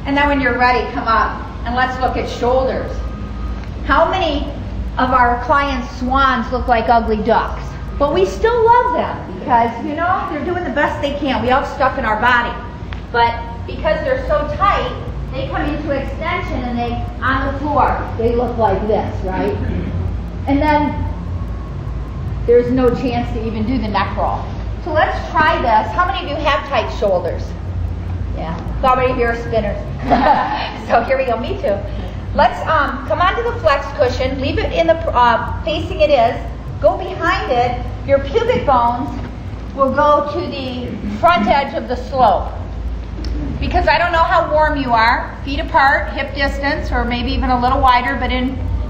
And then when you're ready, come up and let's look at shoulders. How many of our clients' swans look like ugly ducks? But we still love them because, you know, they're doing the best they can. We all have stuff in our body. But because they're so tight, they come into extension and they, on the floor, they look like this, right? And then there's no chance to even do the neck roll. So let's try this. How many of you have tight shoulders? Yeah, how many of you are spinners? So here we go, me too. Let's come onto the Flexcushion, leave it in the, facing it is, go behind it, your pubic bones will go to the front edge of the slope. Because I don't know how warm you are, feet apart, hip distance, or maybe even a little wider, but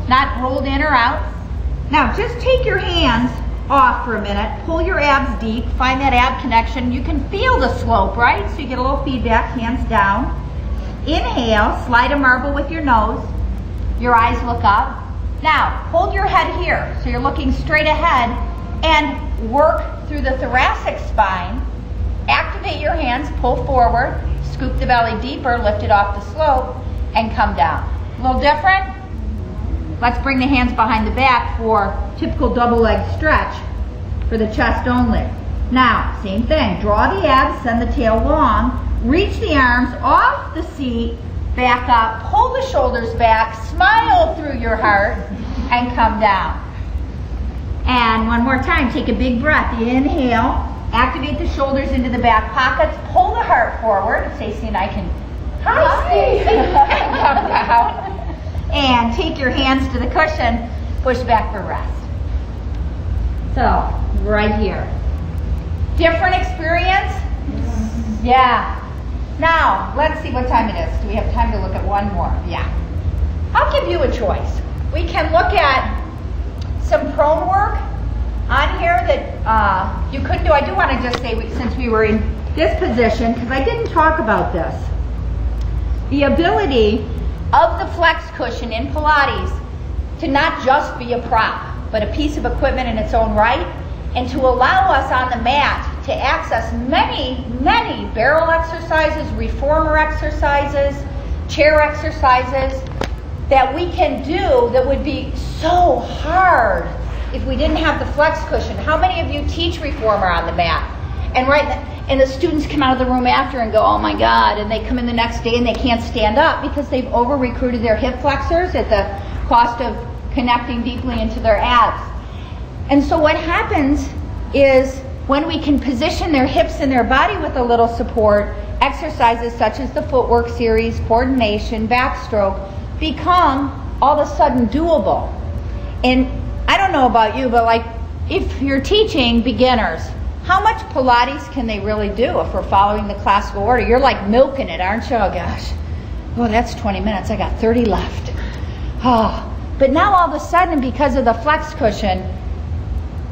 not rolled in or out. Now just take your hands off for a minute, pull your abs deep, find that ab connection. You can feel the slope, right? So you get a little feedback, hands down. Inhale, slide a marble with your nose. Your eyes look up. Now, hold your head here, so you're looking straight ahead, and work through the thoracic spine. Activate your hands, pull forward, scoop the belly deeper, lift it off the slope, and come down. A little different? Let's bring the hands behind the back for typical double leg stretch for the chest only. Now, same thing. Draw the abs, send the tail long, reach the arms off the seat, back up, pull the shoulders back, smile through your heart, and come down. And one more time, take a big breath. Inhale, activate the shoulders into the back pockets, pull the heart forward. Stacey and I can, hi Stacey, and come down. And take your hands to the cushion, push back for rest. So, right here. Different experience? Yeah. Now, let's see what time it is. Do we have time to look at one more? Yeah. I'll give you a choice. We can look at some prone work on here that you could do. I do want to just say, since we were in this position, because I didn't talk about this, the ability of the Flexcushion in Pilates to not just be a prop, but a piece of equipment in its own right, and to allow us on the mat to access many, many barrel exercises, reformer exercises, chair exercises that we can do that would be so hard if we didn't have the Flexcushion. How many of you teach reformer on the mat? And the students come out of the room after and go, oh my God, and they come in the next day and they can't stand up because they've over-recruited their hip flexors at the cost of connecting deeply into their abs. And so what happens is when we can position their hips and their body with a little support, exercises such as the footwork series, coordination, backstroke, become all of a sudden doable. And I don't know about you, but like if you're teaching beginners, how much Pilates can they really do if we're following the classical order? You're like milking it, aren't you? Oh gosh, oh that's 20 minutes, I got 30 left. Oh. But now all of a sudden, because of the Flexcushion,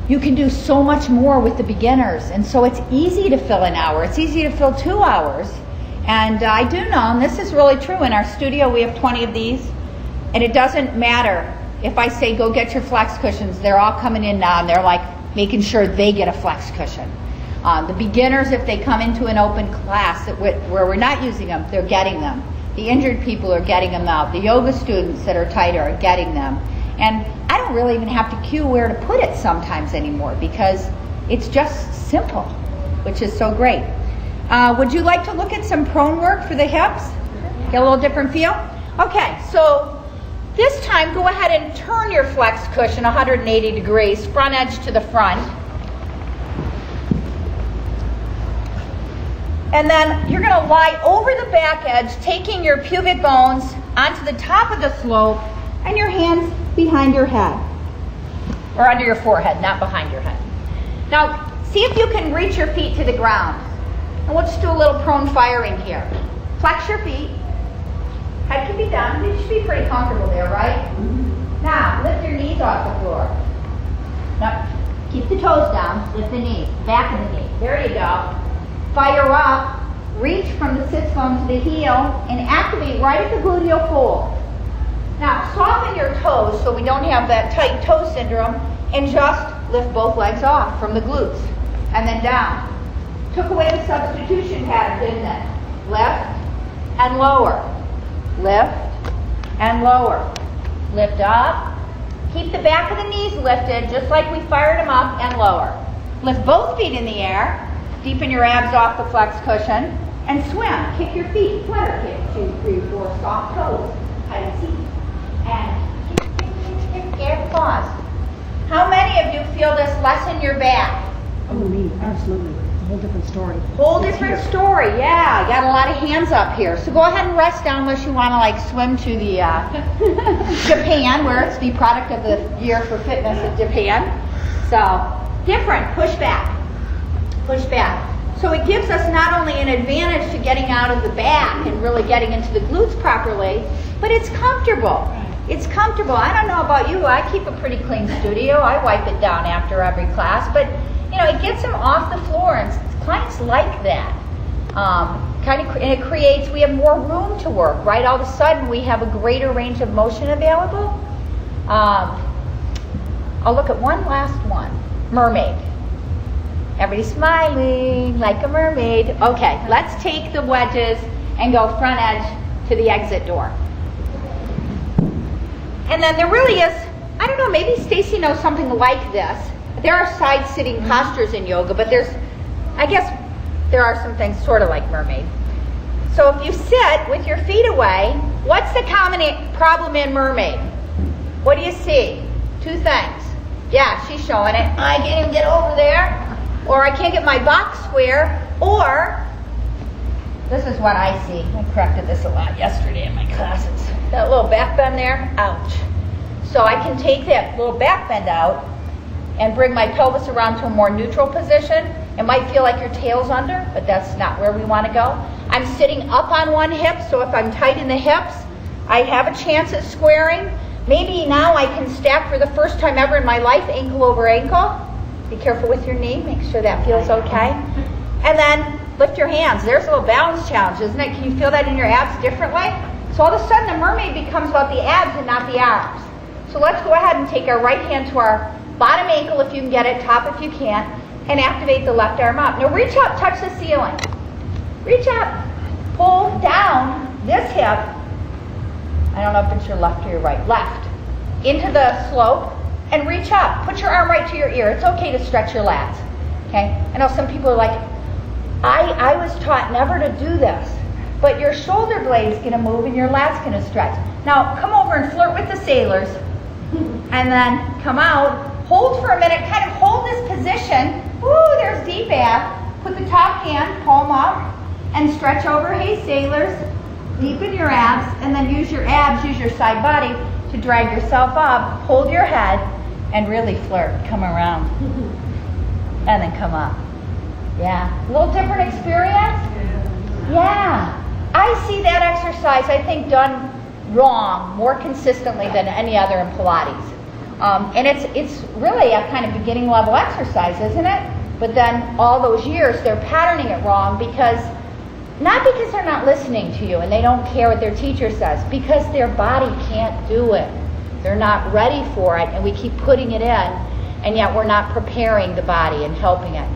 you can do so much more with the beginners. And so it's easy to fill an hour. It's easy to fill 2 hours. And I do know, and this is really true, in our studio we have 20 of these, and it doesn't matter if I say go get your Flexcushions, they're all coming in now and they're like making sure they get a Flexcushion. The beginners, if they come into an open class where we're not using them, they're getting them. The injured people are getting them out. The yoga students that are tighter are getting them. And I don't really even have to cue where to put it sometimes anymore because it's just simple, which is so great. Would you like to look at some prone work for the hips? Get a little different feel? Okay, so this time go ahead and turn your Flexcushion 180 degrees, front edge to the front. And then you're going to lie over the back edge, taking your pubic bones onto the top of the slope and your hands behind your head. Or under your forehead, not behind your head. Now, see if you can reach your feet to the ground. And we'll just do a little prone firing here. Flex your feet. Head can be down. You should be pretty comfortable there, right? Now, lift your knees off the floor. Now, keep the toes down. Lift the knees. Back of the knee. There you go. Fire up, reach from the sits bone to the heel, and activate right at the gluteal fold. Now, soften your toes so we don't have that tight toe syndrome, and just lift both legs off from the glutes, and then down. Took away the substitution pattern, didn't it? Lift and lower. lift, and lower. Lift up. Keep the back of the knees lifted, just like we fired them up, and lower. Lift both feet in the air. Deepen your abs off the flex cushion. And swim. Kick your feet. Flutter kick. 2, 3, 4. Soft toes. Tight seat. And kick, kick, kick, kick. And pause. How many of you feel this lessen your back? Oh, me, absolutely. It's a whole different story. Whole different story, yeah. Got a lot of hands up here. So go ahead and rest down unless you want to like swim to the Japan, where it's the product of the year for fitness in Japan. So different. Push back. Push back. So it gives us not only an advantage to getting out of the back and really getting into the glutes properly, but it's comfortable. It's comfortable. I don't know about you. I keep a pretty clean studio. I wipe it down after every class, but you know, it gets them off the floor, and clients like that. And it creates, we have more room to work, right? All of a sudden, we have a greater range of motion available. I'll look at one last one. Mermaid. Everybody's smiling like a mermaid. Okay, let's take the wedges and go front edge to the exit door. And then there really is, I don't know, maybe Stacy knows something like this. There are side-sitting postures in yoga, but I guess there are some things sort of like Mermaid. So if you sit with your feet away, what's the common problem in Mermaid? What do you see? 2 things. Yeah, she's showing it. I can't even get over there. Or I can't get my box square. Or, this is what I see. I corrected this a lot yesterday in my classes. That little back bend there, ouch. So I can take that little back bend out and bring my pelvis around to a more neutral position. It might feel like your tail's under, but that's not where we want to go. I'm sitting up on one hip, so if I'm tight in the hips, I have a chance at squaring. Maybe now I can stack for the first time ever in my life, ankle over ankle. Be careful with your knee, make sure that feels okay. And then lift your hands. There's a little balance challenge, isn't it? Can you feel that in your abs differently? So all of a sudden the Mermaid becomes about the abs and not the arms. So let's go ahead and take our right hand to our bottom ankle if you can get it, top if you can't, and activate the left arm up. Now reach up, touch the ceiling. Reach up, pull down this hip. I don't know if it's your left or your right. Left. Into the slope and reach up. Put your arm right to your ear. It's okay to stretch your lats. Okay? I know some people are like, I was taught never to do this. But your shoulder blade's going to move and your lat's going to stretch. Now come over and flirt with the sailors. And then come out. Hold for a minute. Kind of hold this position. Ooh, there's deep ab. Put the top hand, palm up, and stretch over. Hey, sailors. Deepen your abs, and then use your abs, use your side body to drag yourself up. Hold your head, and really flirt. Come around. And then come up. Yeah. A little different experience? Yeah. I see that exercise, I think, done wrong more consistently than any other in Pilates. And it's really a kind of beginning level exercise, isn't it? But then all those years, they're patterning it wrong not because they're not listening to you and they don't care what their teacher says, because their body can't do it. They're not ready for it, and we keep putting it in, and yet we're not preparing the body and helping it.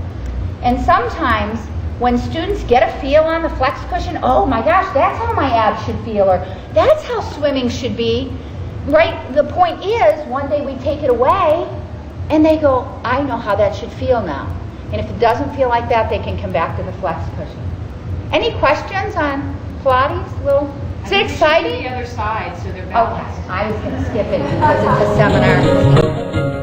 And sometimes when students get a feel on the flex cushion, oh my gosh, that's how my abs should feel, or that's how swimming should be, right? The point is, one day we take it away, and they go, I know how that should feel now. And if it doesn't feel like that, they can come back to the flex cushion. Any questions on Pilates? Is it exciting? The other side, so they're balanced. Okay, I was going to skip it because it's a seminar.